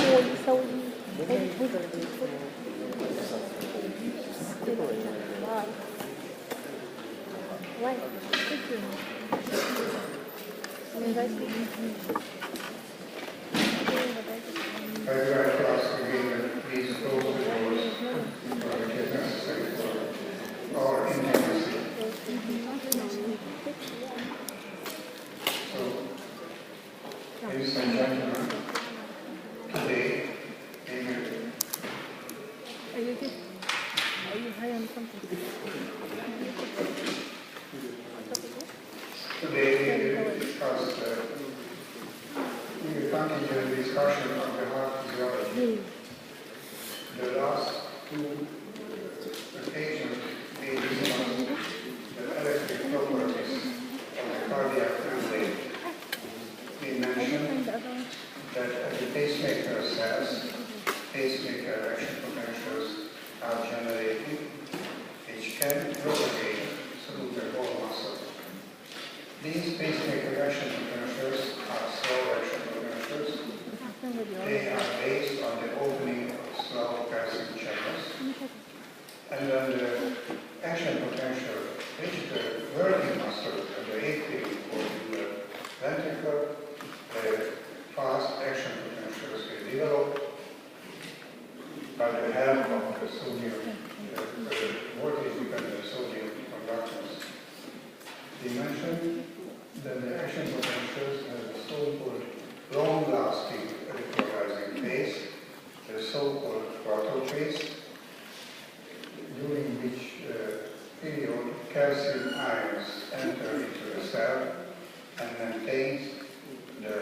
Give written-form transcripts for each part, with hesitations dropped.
I'd like to ask again that please close the doors for it is necessary for our intimacy. So, ladies and gentlemen, today we will discuss we will continue the discussion on the heart physiology. The last two occasions we discussed the electric properties of the cardiac membrane. We mentioned that as the pacemaker cells, pacemaker action potentials are generated, which can propagate through the whole muscle. These pacemaker action potentials are slow action potentials. They are based on the opening of slow calcium channels. And then the action potential, which the working muscle of the atrium or the ventricle, the fast action potentials will develop by the help of the sodium, voltage-dependent sodium conductors. We mentioned that the action potentials have a so-called long-lasting repolarizing phase, the so-called quartal phase, during which period calcium ions enter into the cell and maintains the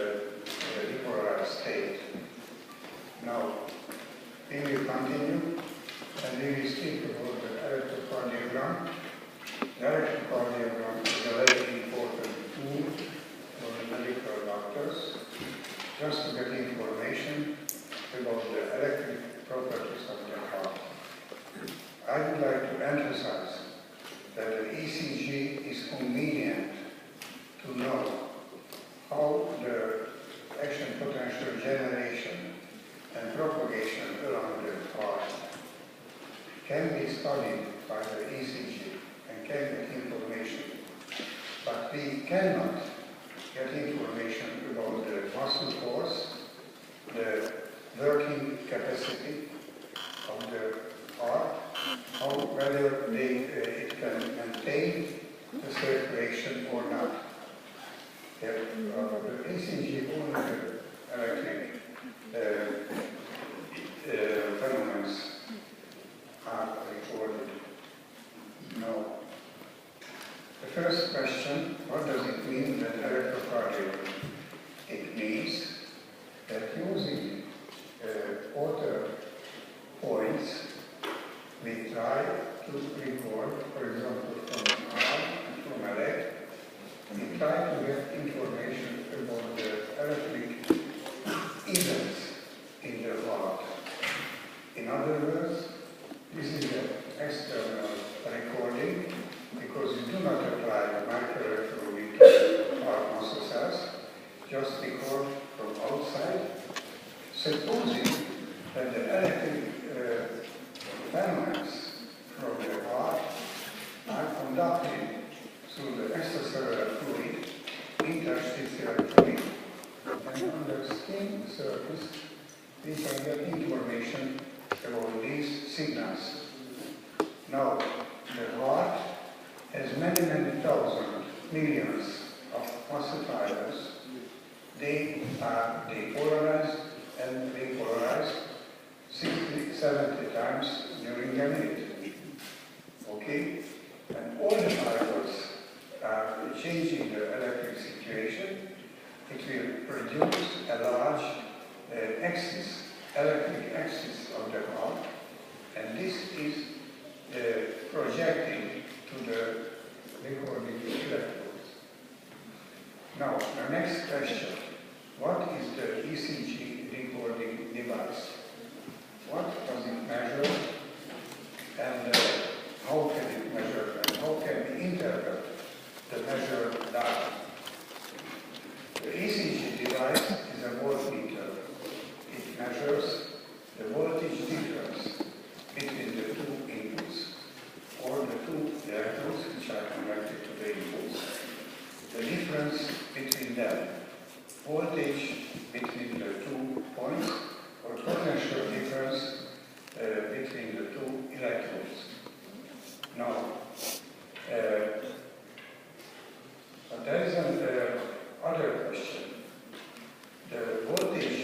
repolarized state. Now, we will continue and we will speak about the electrocardiogram. The electrocardiogram is a very important tool for the medical doctors just to get information about the electric properties of the heart. I would like to emphasize that the ECG is convenient to know how the action potential generation and propagation along the heart can be studied by the ECG and can get information. But we cannot get information about the muscle force, the working capacity of the heart, whether it can maintain the circulation or not. The ECG only electric phenomena are recorded. Now, the first question, what does it mean that electrocardiogram? It means that using order points, we try to record, for example, from an arm and from a leg, we try to get information about the electric events in the heart. In other words, this is an external recording because you do not apply the microelectrode to heart muscle cells, just record from outside. Supposing that the electric phenomena from the heart are conducted through the extracellular fluid, interstitial fluid, and on the skin surface we can get information about these signals. Now, the heart has many, many thousand millions of muscle fibers. They are depolarized and repolarized 60, 70 times during a minute. Okay? And all the fibers are changing the electric situation. It will produce a large electric axis of the heart, and this is projecting to the recording electrodes. Now, the next question. What is the ECG recording device? What does it measure, and how can it measure, and how can we interpret the measured data? The ECG device is a voltmeter. It measures measures the voltage difference between the two inputs or the two electrodes which are connected to the inputs. The difference between them, voltage between the 2 points, or potential difference between the two electrodes. Now, but there is another question. The voltage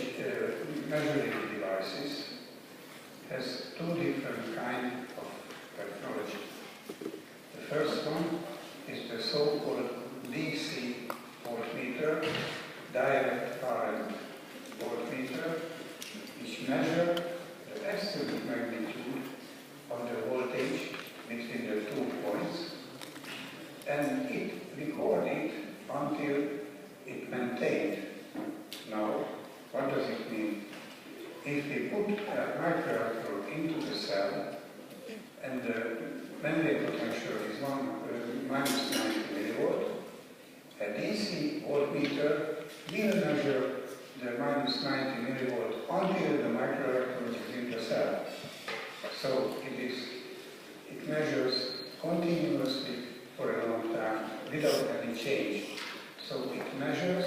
measuring devices has two different kinds of technology. The first one is the so-called DC voltmeter, direct current voltmeter, which measures the absolute magnitude of the voltage between the 2 points, and it records it until it maintained. Now, what does it mean? If we put a microelectrode into the cell, and the memory potential is minus 90 millivolt, a DC voltmeter will measure the minus 90 millivolt until the microelectrode is in the cell. So it measures continuously for a long time without any change. So it measures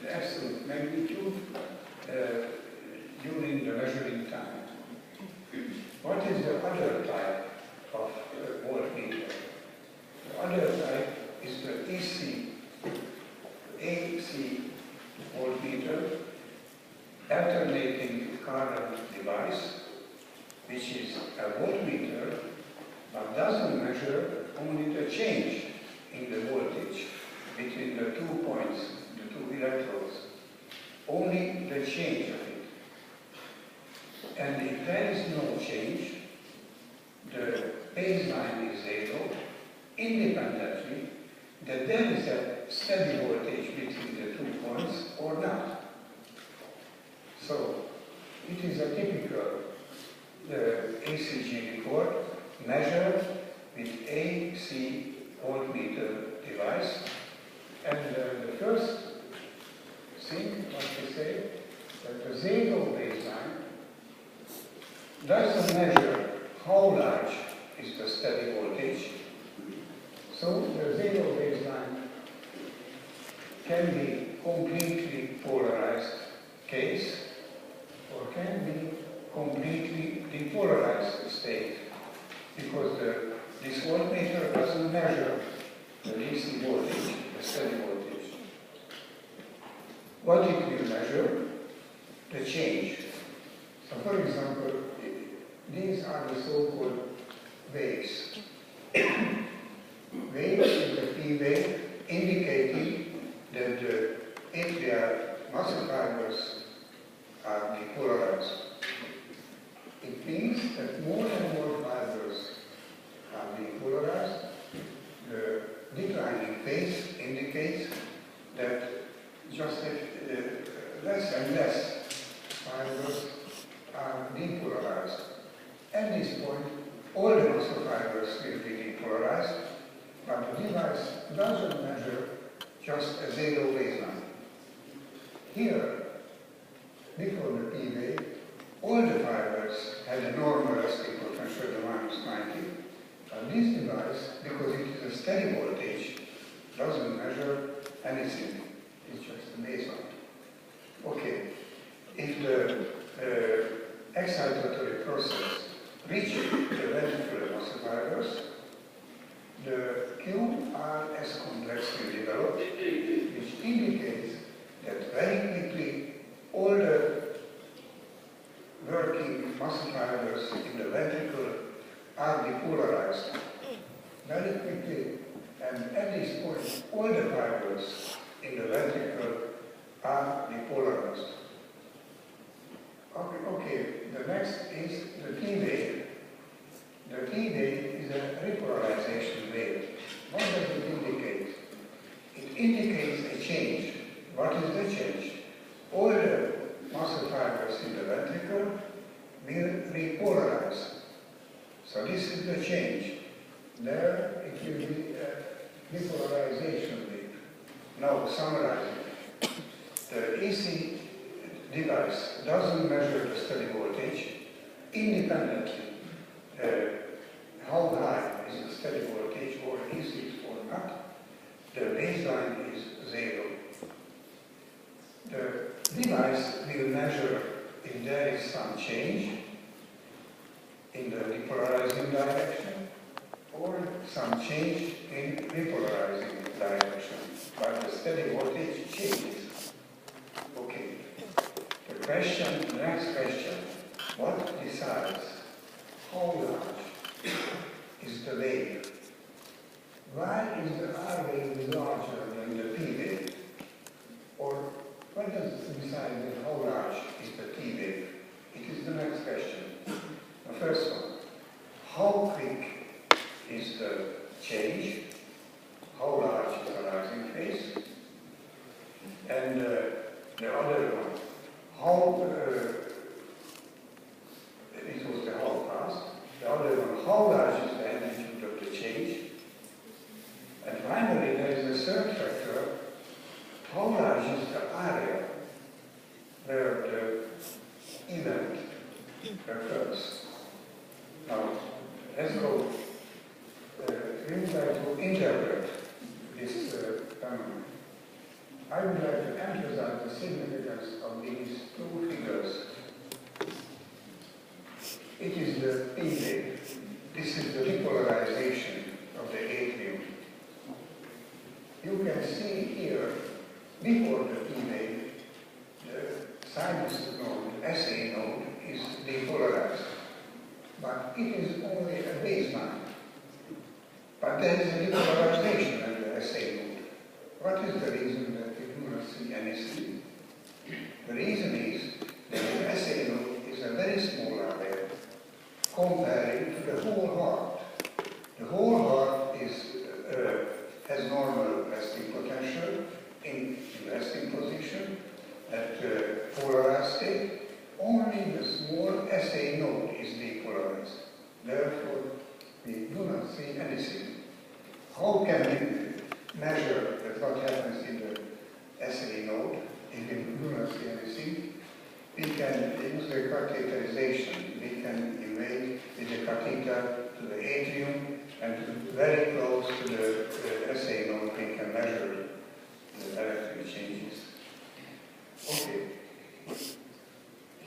the absolute magnitude during the measuring time. What is the other type of voltmeter? The other type is the AC voltmeter, alternating current device, which is a voltmeter but doesn't measure only the change in the voltage between the 2 points, the 2 electrodes, only the change of it. And if there is no change, the baseline is zero, independently that there is a steady voltage between the 2 points or not. So it is a typical ACG record measured with AC voltmeter device, and the first thing what we say that the zero baseline doesn't measure how large is the steady voltage. So the zero baseline can be completely polarized case or can be completely depolarized state, because this voltmeter doesn't measure the DC voltage, the steady voltage. What it will measure? The change. So for example, these are the so-called waves. Waves is the P wave indicating that if their muscle fibers are depolarized. It means that more and more fibers are depolarized. The declining phase indicates that just less and less fibers are depolarized. At this point, all the muscle fibers will be depolarized, but the device doesn't measure just a zero baseline. Here, before the P wave, all the fibers had a normal resting potential of minus 90, but this device, because it is a steady voltage, doesn't measure anything. It's just a baseline. Okay, if the excitatory process reaches the ventricular muscle fibers, the QRS complex will develop, which indicates that very quickly all the working muscle fibers in the ventricle are depolarized very quickly, and at this point all the fibers in the ventricle are depolarized. Okay, the next is the T wave. The T wave is a repolarization wave. What does it indicate? It indicates a change. What is the change? All the muscle fibers in the ventricle will repolarize. So this is the change. There it will be a repolarization wave. Now summarizing. The AC device doesn't measure the steady voltage independently. How high is the steady voltage, or is it or not? The baseline is 0. The device will measure if there is some change in the depolarizing direction or some change in repolarizing direction, but the steady voltage changes. Okay. The next question, what decides how large is the wave? Why is the R wave larger than the P wave? Or what does it decide how large is the T wave? It is the next question. The first one, how quick is the change? How large is the rising phase? And the other one, it was the how fast. The other one, how large is the amplitude of the change? And finally, there is a third factor, how large is the area where the event occurs? Now, let's go. We would like to interpret this phenomenon. I would like to emphasize the significance of these two figures. It is the P wave. This is the depolarization of the atrium. You can see here, before the P wave, the sinus node, SA node, is depolarized. But it is only a baseline. But there is a depolarization of the SA node. What is the reason that we do not see anything? The reason is that the SA node is a very small area comparing to the whole heart. The whole heart has normal resting potential in resting position at polarized state. Only the small SA node is depolarized. Therefore, we do not see anything. How can we measure what happens in the SA node if we do not see anything? We can use the catheterization. We can invade with the catheter to the atrium, and very close to the SA node we can measure the electric changes. Okay.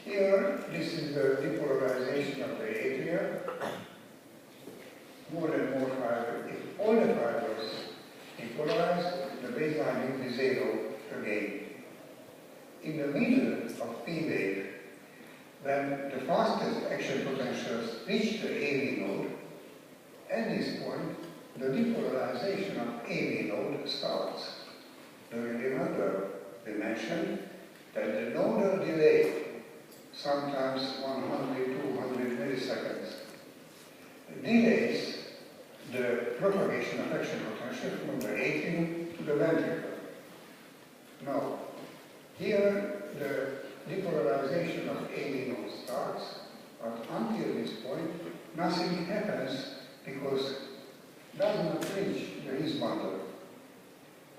Here, this is the depolarization of the atria. More and more fibers. If all the fibers depolarize, the baseline will be 0 again. In the middle of P wave, when the fastest action potentials reach the AV node, at this point, the depolarization of AV node starts. Do you remember we mentioned that the nodal delay, sometimes 100, 200 milliseconds, delays the propagation of action potential from the atrium to the ventricle. Now, here the depolarization of AV node starts, but until this point, nothing happens because it does not reach the His bundle.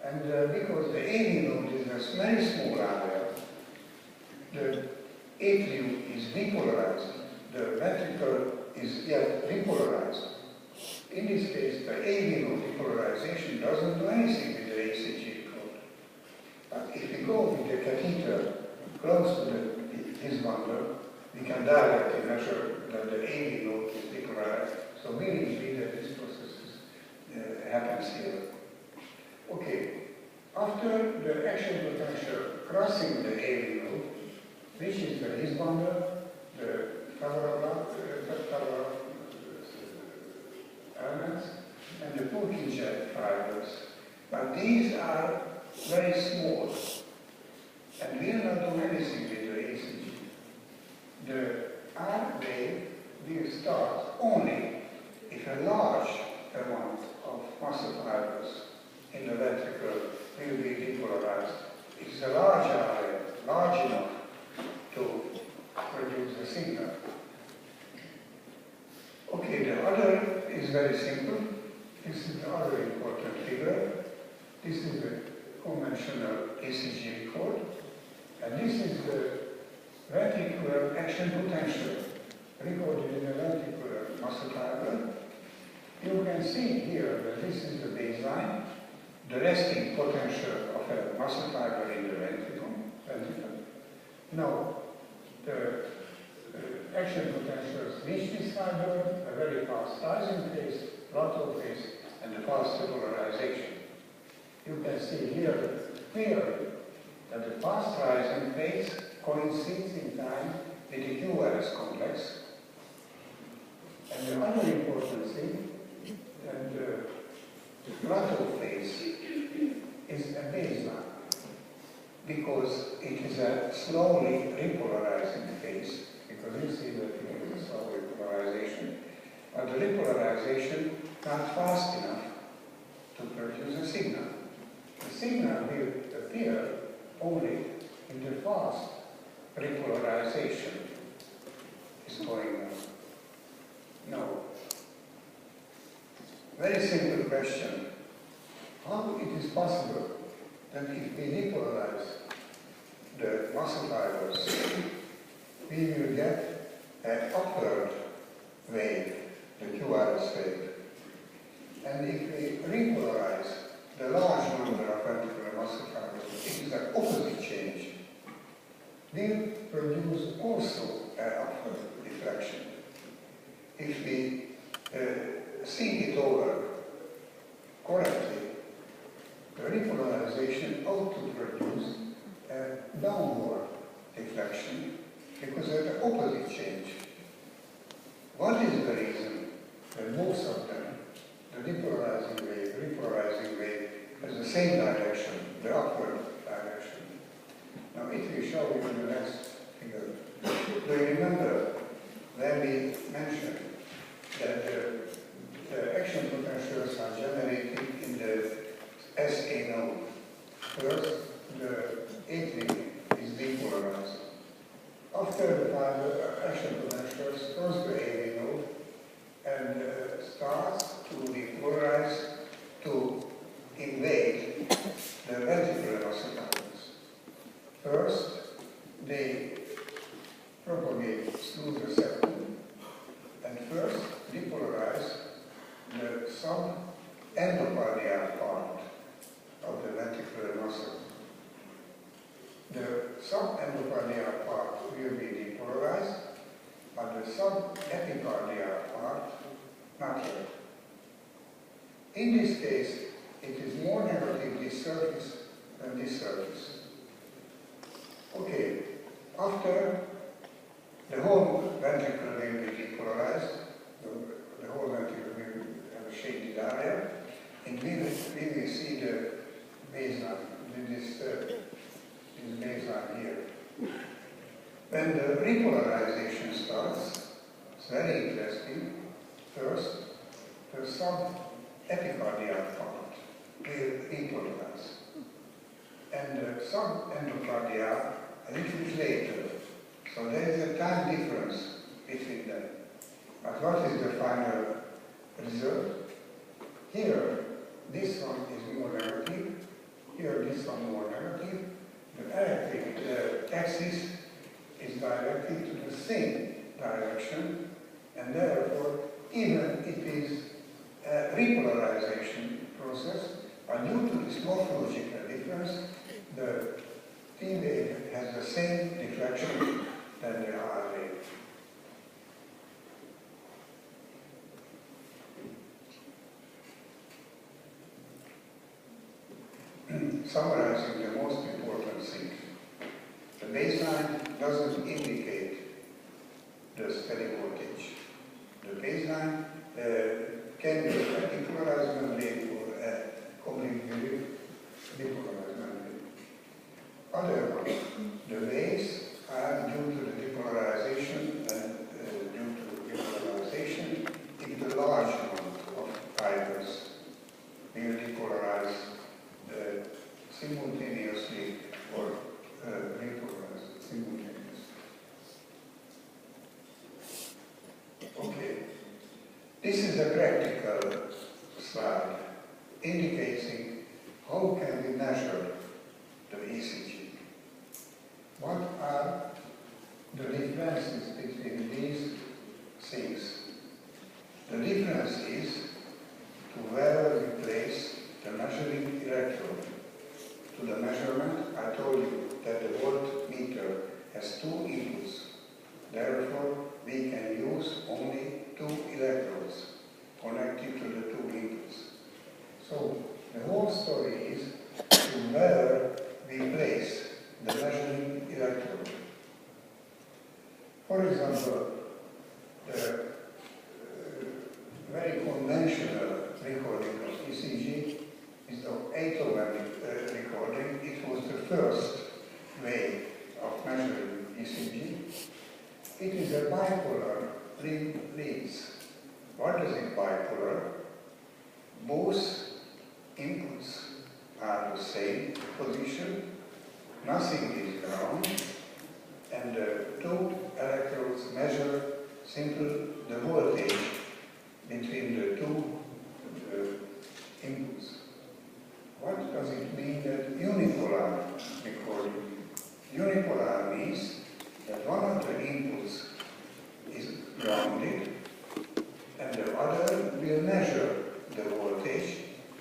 And because the AV node is a very small area, the atrium is depolarized, the ventricle is yet repolarized. In this case, the AV node depolarization doesn't do anything with the ACG code. But if we go with the catheter close to His bundle, we can directly measure that the AV node is depolarized. So we see that this process happens here. Okay, after the action potential crossing the AV node, which is the His bundle, the favorable elements, and the Purkinje fibers. But these are very small, and we will not do anything with the ACG. The R wave will start only if a large amount of muscle fibers in the ventricle will be depolarized. It is a large area, large enough to produce a signal. Okay, the other is very simple. This is the other important figure. This is the conventional ACG record. And this is the the action potential recorded in the ventricular muscle fiber, you can see here that this is the baseline, the resting potential of a muscle fiber in the ventricle. Now, the action potentials reach this fiber, a very fast rising phase, plateau phase, and a fast depolarization. You can see here clearly that the fast rising phase coincides in time with the QRS complex. And the other important thing, that the plateau phase is a baseline, because it is a slowly repolarizing phase, because you see that it is a slow repolarization, but the repolarization not fast enough to produce a signal. The signal will appear only in the fast repolarization is going on. Now, very simple question. How it is possible that if we repolarize the muscle fibers, we will get an upward wave, the QRS wave. And if we repolarize the large number of ventricular muscle fibers, it is an opposite change. Will produce also an upward deflection. If we think it over correctly, the repolarization ought to produce a downward deflection because of the opposite change. What is the reason that most of them, the repolarizing wave has the same direction, the upward direction? Now it will show you in the next figure. Do you remember when we mentioned that the action potentials are generated in the SA node? First, the A3 is depolarized. After the fiber action potentials cross the AV node and starts to depolarize to invade the ventricular muscle fibers. First, they propagate through the septum and first depolarize the sub-endocardial part of the ventricular muscle. The sub-endocardial part will be depolarized, but the sub-epicardial part not yet. In this case, it is more negative this surface than this surface. Okay, after the whole ventricle will be depolarized, the whole ventricle will have a shaded area, and we will see the baseline, this baseline here. When the repolarization starts, it's very interesting. First, the sub-epicardial part will repolarize. And the sub-endocardial a little bit later. So there is a time difference between them. But what is the final result? Here, this one is more negative. Here, this one more negative. The electric axis is directed to the same direction, and therefore, even it is a repolarization process, but due to this morphological difference, the T wave has the same deflection than the R wave. Summarizing the most important thing, the baseline doesn't indicate the steady voltage. The baseline can be a depolarized membrane or a completely depolarized membrane. Otherwise, the waves are due to the depolarization and due to depolarization if the large amount of fibers will depolarize simultaneously or repolarize simultaneously. Okay, this is a practical slide indicating how can we measure the ECG. What are the differences between these things. The difference is to where we place the measuring electrode. To the measurement, I told you that the voltmeter has two inputs. Therefore, we can use only two electrodes connected to the two inputs. So, the whole story is to where we place the measuring electrode. For example, the very conventional recording of ECG is the Beethoven recording. It was the first way of measuring ECG. It is a bipolar leads. What is it bipolar? Both inputs are the same position, nothing is ground, and the two electrodes measure simply the voltage between the two inputs. What does it mean that unipolar recording? Unipolar means that one of the inputs is grounded and the other will measure the voltage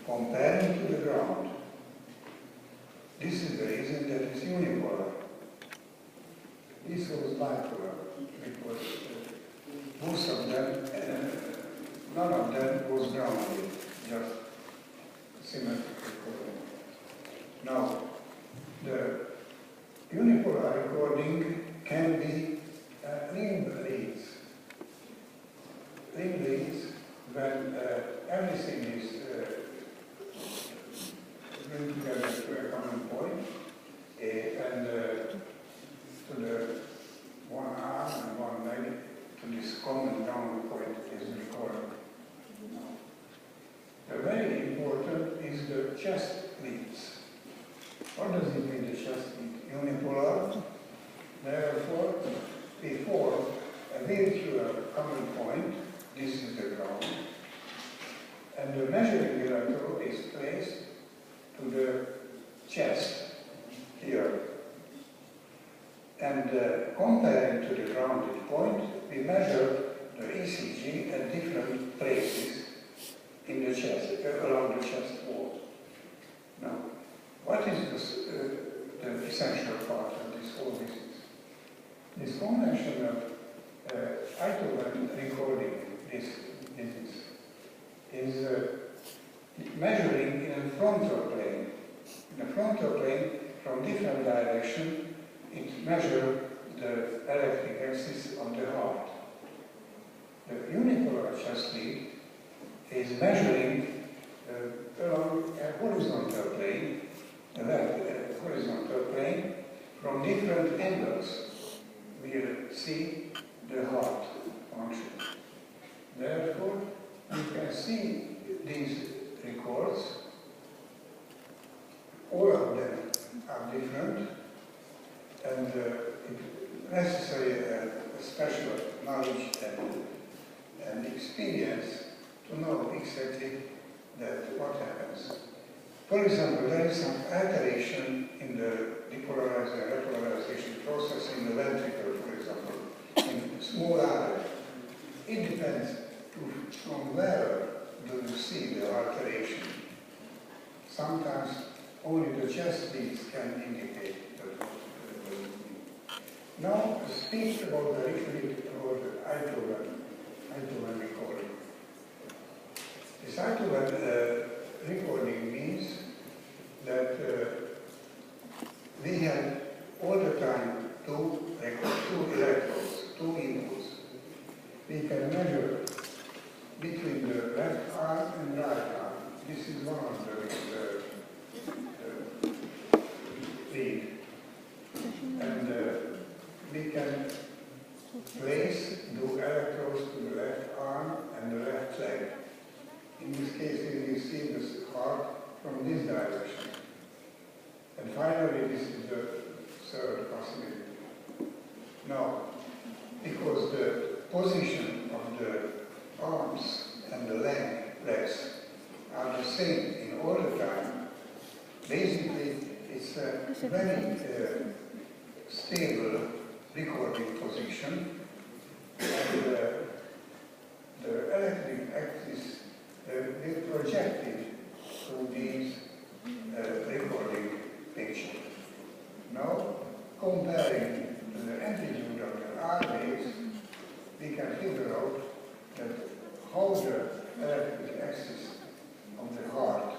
comparing to the ground. This is the reason that it's unipolar. This was bipolar because both of them, none of them was grounded, just symmetrical. Now, the unipolar recording can be limb leads. Limb leads when everything is bring together to a common point, and to the one arm and one leg to this common ground point is recorded. The very important is the chest leads. What does it mean, the chest lead? Unipolar. Therefore, before a virtual common point, this is the ground, and the measuring electrode is placed to the chest here. And comparing to the grounded point, we measure the ECG at different places in the chest, around the chest wall. Now, what is this, the essential part of this whole business? This conventional Beethoven recording this business is measuring in a frontal plane. In a frontal plane, from different directions, it measures the electric axis of the heart. The unipolar chest lead is measuring along a horizontal plane, a horizontal plane, from different angles. We'll see the heart function. Therefore, you can see these records. All of them are different, and it's necessary a special knowledge and experience to know exactly that what happens. For example, there is some alteration in the depolarization and repolarization process in the ventricle, for example, in small area. It depends from where do you see the alteration. Sometimes only the chest beats can indicate that. Now, speak about the Beethoven recording. This Beethoven recording means that we have all the time two electrodes, two inputs. We can measure between the left arm and right arm. This is one of the lead. And we can place the electrodes to the left arm and the left leg. In this case, we will see this heart from this direction. And finally, this is the third possibility. Now, because the position of the arms and the legs are the same in all the time, basically it's a very stable recording position. deviation, and the electric axis is projected through these recording pictures. Now, comparing the amplitude of the R waves, we can figure out that how the electric axis of the heart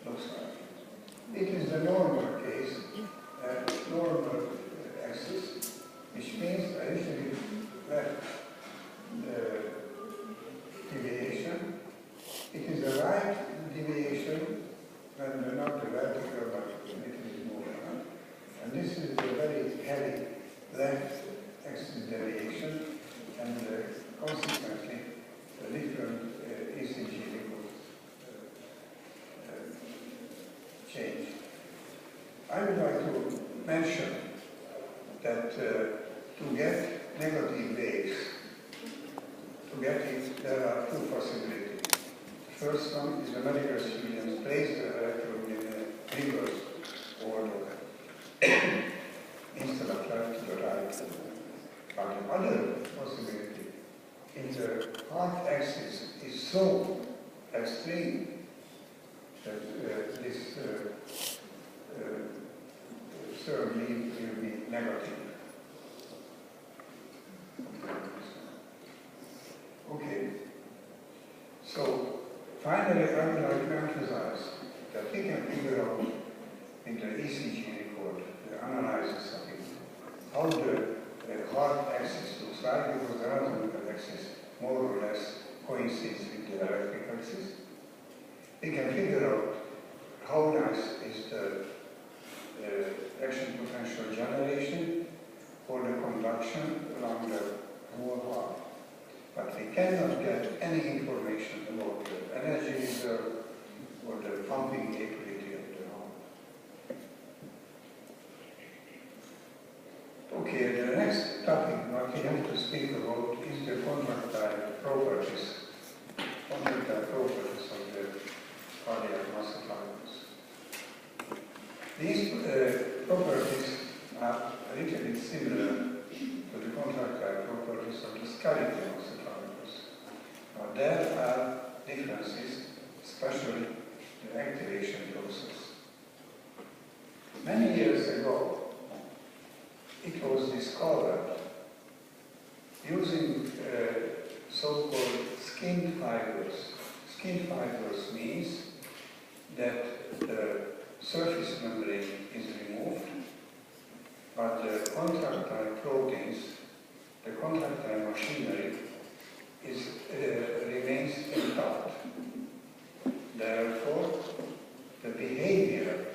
looks like. It is the normal case, normal axis, which means I usually left the deviation. It is the right deviation, and not the vertical, but a little bit more. And this is a very heavy left axis deviation, and consequently, a different ECG will change. I would like to mention that to get negative waves, to get it, there are two possibilities. The first one is the medical students place the electrode in a reverse order instead of left to the right. But the other possibility in the heart axis is so extreme that this third lead will be negative. Okay. So finally, I would like to emphasize that we can figure out in the ECG record, the analysis of it, how the heart axis looks like, because the anatomical axis more or less coincides with the electric axis. We can figure out how nice is the action potential generation or the conduction along the whole heart. But we cannot get any information about the energy reserve or the pumping capability of the heart. Okay, the next topic what we have to speak about is the contractile properties of the cardiac muscle fibers. These properties are a little bit similar to the contractile properties of the skeletal muscle fibers. Now there are differences, especially the activation process. Many years ago, it was discovered using so-called skin fibers. Skin fibers means that the surface membrane is removed, but the contractile proteins, the contractile machinery, remains intact. Therefore, the behavior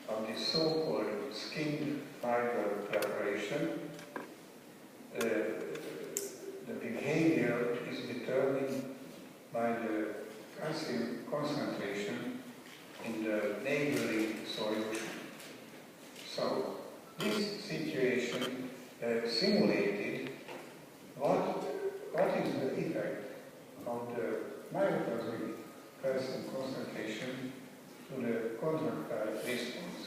of the so-called skin fiber preparation, the behavior is determined by the calcium concentration in the neighboring solution. So, this situation simulated what is the effect of the myoplasmic calcium concentration to the contractile response.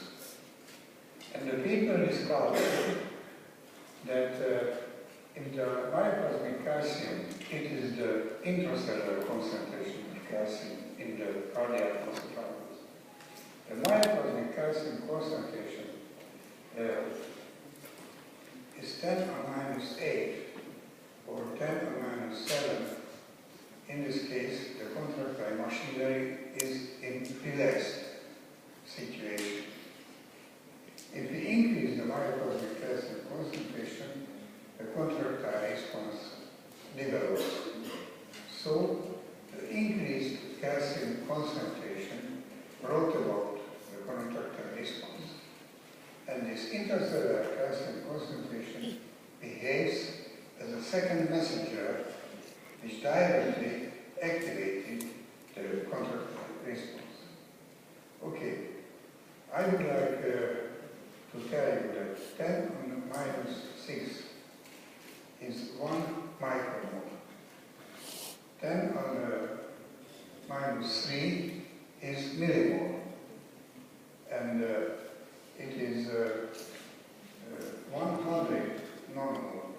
And the people discovered that in the myoplasmic calcium, it is the intracellular concentration of calcium in the cardiac muscle fibers. The myoplasmic calcium concentration is 10 to the minus 8 or 10 to the minus 7. In this case, the contractile machinery is in relaxed situation. If we increase the myoplasmic calcium concentration, the contractile response develops. So, the increased calcium concentration brought about the contractile response. And this intracellular calcium concentration behaves as a second messenger which directly activated the contractile response. Okay, I would like to tell you that 10 to the minus 6 is 1 micromole. 10 to the minus 3 is millimole. And it is 100 nanomole.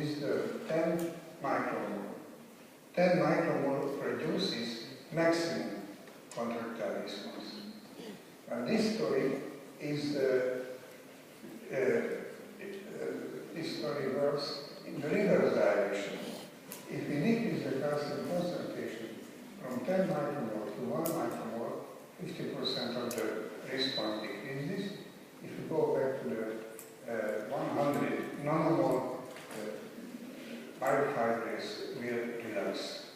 is the 10 micromole. 10 micromole produces maximum contractile response. And this story is this story works in the reverse direction. If we decrease the calcium concentration from 10 micromole to 1 micromole, 50% of the response decreases. If we go back to the 100 nanomole, myofibrils will relax.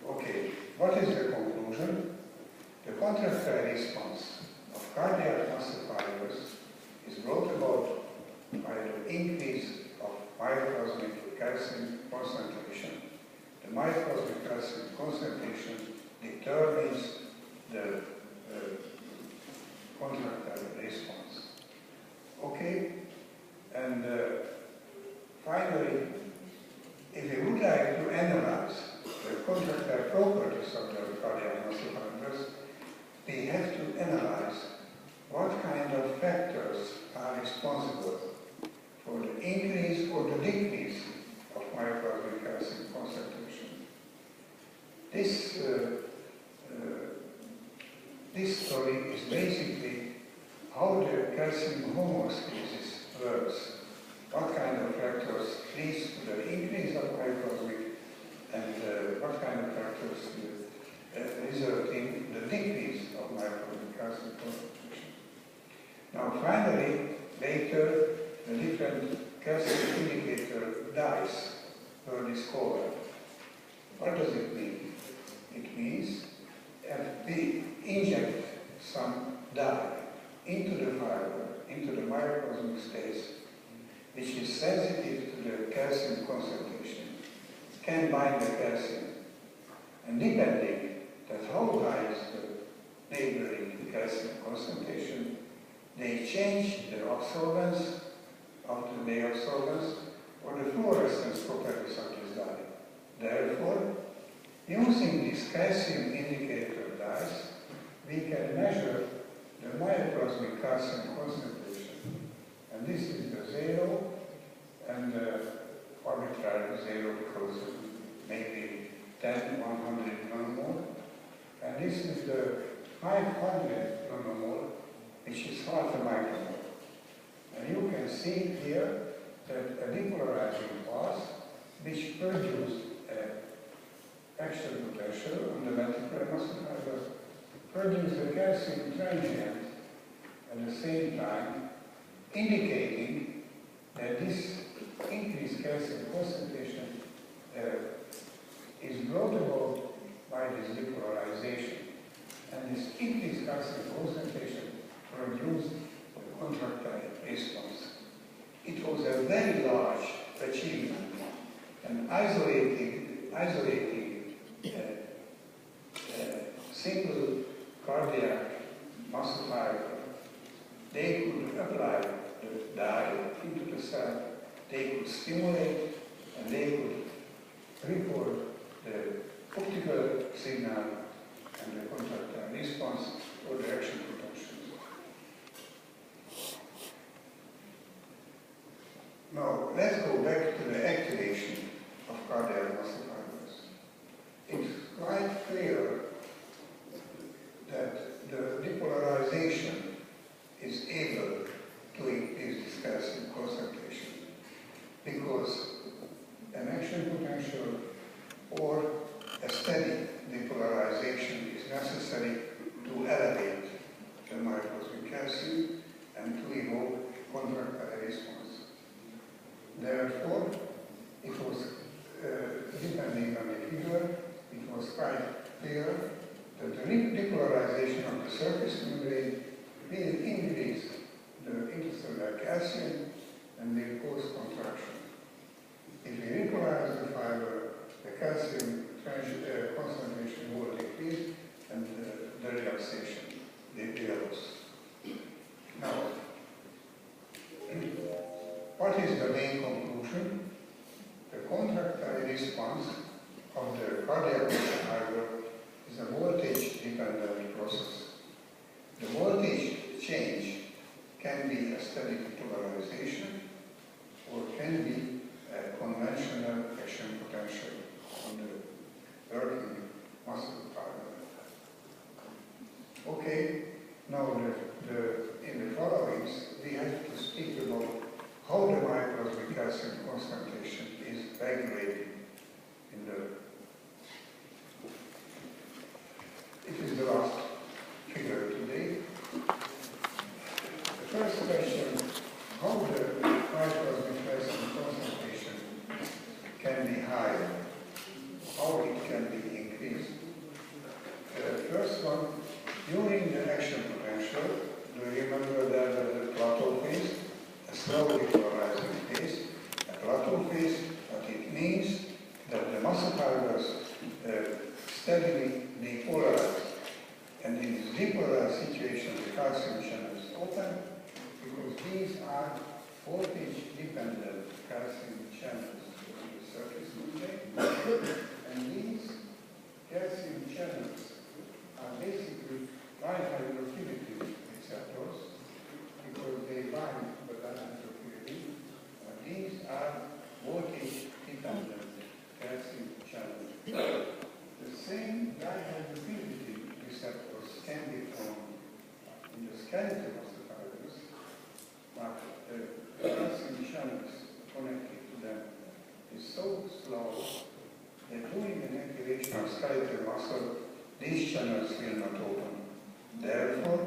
Okay, what is the conclusion? The contractile response of cardiac muscle fibers is brought about by the increase of myocosmic calcium concentration. The myocosmic calcium concentration determines the contractile response. Okay, and finally, if we would like to analyze the contractile properties of the cardiac muscle fibers, we have to analyze what kind of factors are responsible for the increase or the decrease of myocosmic calcium concentration. This story is basically how the calcium homeostasis works. What kind of factors leads to the increase of myocosmic and what kind of factors result in the decrease of myocosmic calcium concentration. Now finally, later, the different calcium indicator dyes were discovered. What does it mean? It means if we inject some dye into the fiber, into the myocosmic space, which is sensitive to the calcium concentration, can bind the calcium. And depending that how high is the neighboring calcium concentration, they change the absorbance of the absorbance or the fluorescence properties of this dye. Therefore, using these calcium indicator dyes, we can measure the myocosmic calcium concentration. And this is the 0 and arbitrary 0 because maybe 10, 100 nanomole. And this is the 500 nanomole, which is half a micromole. And you can see here that a depolarizing path which produced action potential on the ventricular muscle fiber produce a calcium transient at the same time, indicating that this increased calcium concentration is brought about by this depolarization. And this increased calcium concentration produced a contractile response. It was a very large achievement, and isolating single cardiac muscle fiber, they could apply the dye into the cell, they could stimulate, and they could record the optical signal and the contractile response or the action potential. Now, let's go back to the activation of cardiac muscle fibers. It's quite clear that the depolarization is able to increase this calcium concentration because an action potential or a steady depolarization is necessary to elevate the myocosmic calcium and to evoke contractile response. Therefore, it was, depending on the figure, it was quite clear that the depolarization of the surface membrane will increase the intercellular calcium and will cause contraction. If we repolarize the fiber, the calcium concentration will decrease and the relaxation develops. Now, what is the main conclusion? The contractile response of the cardiac muscle fiber is a voltage-dependent process. The voltage change can be a steady depolarization or can be a concentration is regulated in the... It is the last figure today. The first question, how the high cosmic calcium concentration can be higher, how it can be increased. First one, during the action potential, do you remember that the plateau phase, a slowly polarizing phase, a plateau phase, but it means that the muscle fibers steadily depolarize. And in this depolarized situation, the calcium channel is open because these are voltage-dependent calcium channels on the surface membrane. And these calcium channels are basically light hydrophilic receptors because they bind to the light hydrophilic. These are voltage-dependent calcium channels. The same light hydrophilic receptors can be found in the skeleton of the fibers, but the calcium channels connected to them is so slow that during an activation of skeletal muscle, these channels will not open. Therefore,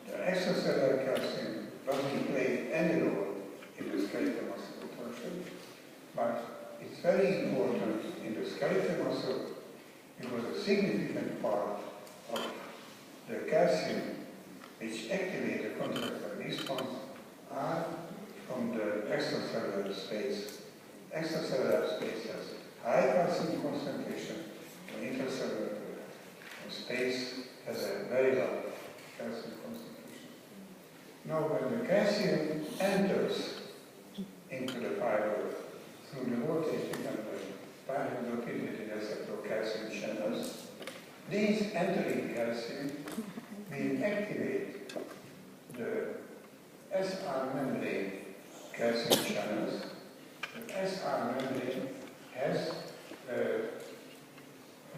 the extracellular calcium doesn't play any role in the skeletal muscle function, but it's very important in the skeletal muscle because a significant part of the calcium which activate the contractile response are from the extracellular space. Extracellular space has high calcium concentration, the intercellular space has a very low calcium concentration. Now, when the calcium enters into the fiber through the voltage-dependent pyruvate receptor calcium channels, these entering calcium will activate the SR membrane calcium channels. The SR membrane has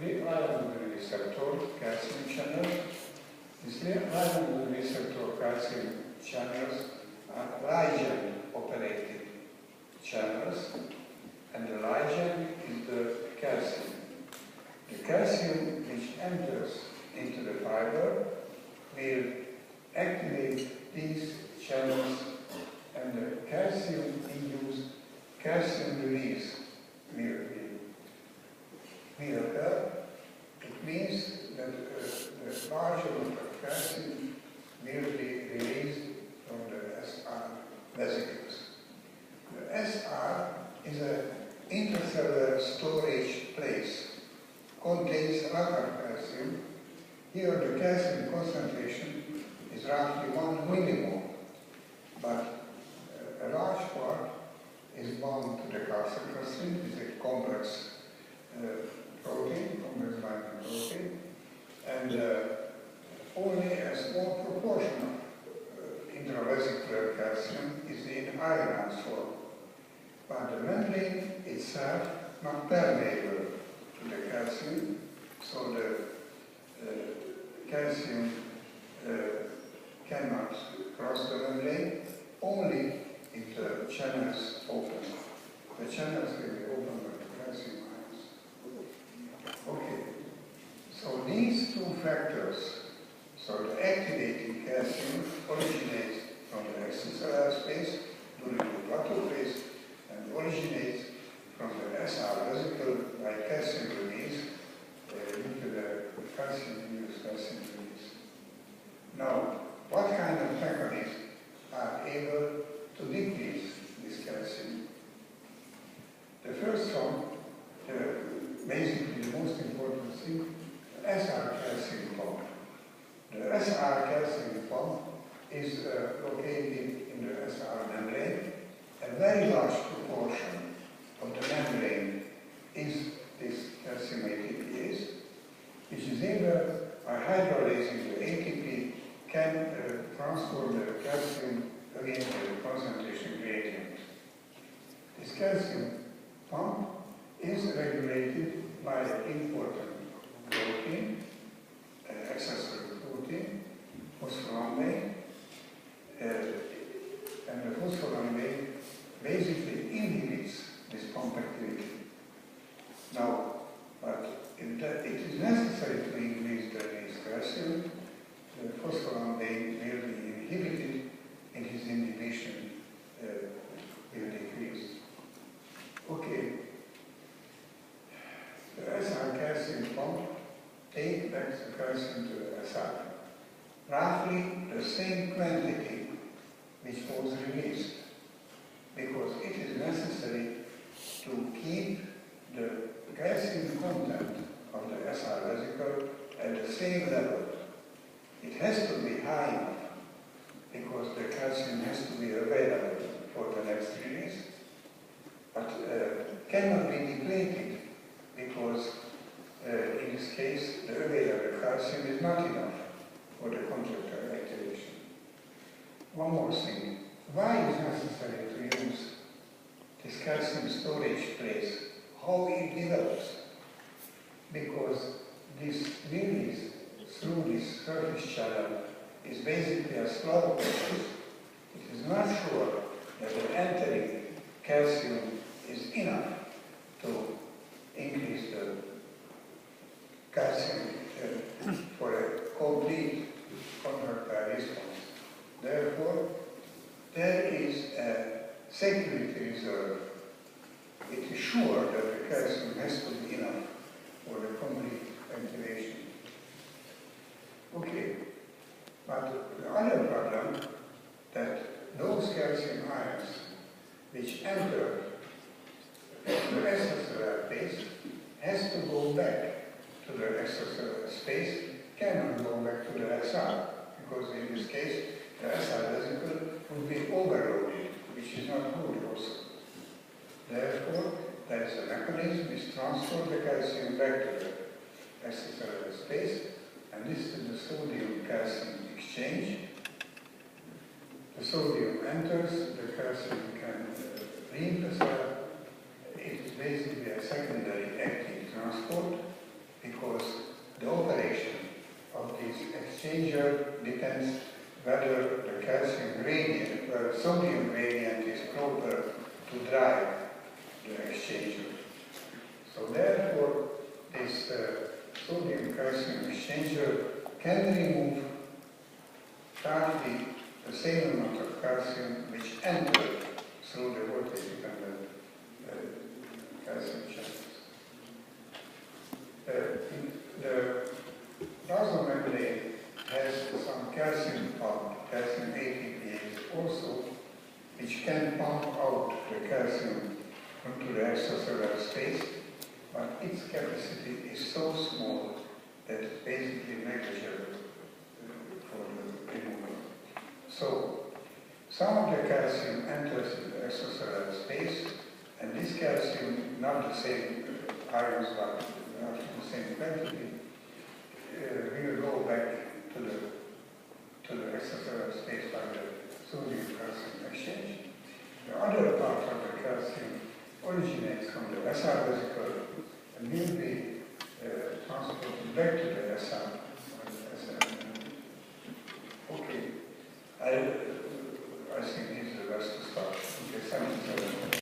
ligand receptor calcium channel. These ligand receptor calcium channels are ligand-operated channels, and the ligand is the calcium. The calcium which enters into the fiber will activate these channels, and the calcium-induced calcium release will occur. It means that the large amount of calcium will be released from the SR vesicles. The SR is an intercellular storage place, contains a lot of calcium. Here the calcium concentration is roughly 1 millimole, but a large part is bound to the calcium. It's a complex protein, complex binding protein, and only a small proportion of intravesicular calcium is in ionized form. But the membrane itself not permeable to the calcium, so the calcium cannot cross the membrane, only if the channels open. The channels will be open by the calcium ions. Okay, so these two factors, so the activating calcium originates from the extracellular space during the plateau phase and originates from the SR vesicle by calcium release due to the calcium-induced calcium release. Now, what kind of mechanisms are able to decrease this calcium? The first one, basically the most important thing, the SR calcium pump. The SR calcium pump is located in the SR membrane. A very large proportion of the membrane is this calcium ATPase, which is able, by hydrolysing the ATP, can transform the calcium again to the concentration gradient. This calcium pump is regulated by an important protein, accessory protein, phospholamine, and the phospholamine basically inhibits Okay, the SR calcium pump takes back the calcium to the SR. Roughly the same quantity which was released, because it is necessary to keep the calcium content of the SR vesicle at the same level. It has to be high enough, because the calcium has to be available for the next release, but cannot be depleted, because in this case the available calcium is not enough for the contractile activation. One more thing, why is necessary to use this calcium storage place? How it develops? Because this release through this surface channel is basically a slow process. It is not sure that the entering calcium is enough to increase the calcium for a complete contractile response. Therefore, there is a security reserve. It is sure that the calcium has to be enough for the complete activation. Okay, but the other problem that those calcium ions which enter the extracellular space has to go back to the extracellular space, cannot go back to the SR, because in this case the SR vesicle would be overloaded, which is not good also. Therefore, there is a mechanism which transfers the calcium back to the extracellular space, and this is the sodium-calcium exchange. The sodium enters, the calcium can leave the cell. It is basically a secondary active transport, because the operation of this exchanger depends whether the calcium gradient, or sodium gradient is proper to drive the exchanger. So therefore, this sodium-calcium exchanger can remove partly the same amount of calcium which entered through the voltage-dependent calcium channels. The plasma membrane has some calcium pump, calcium ATPase also, which can pump out the calcium into the extracellular space, but its capacity is so small that it's basically negligible for the removal. So, some of the calcium enters in the extracellular space, and this calcium, not the same ions, but not the same quantity, will go back to the extracellular space by the sodium-calcium exchange. The other part of the calcium originates from the SR vesicle and will be transported back to the SR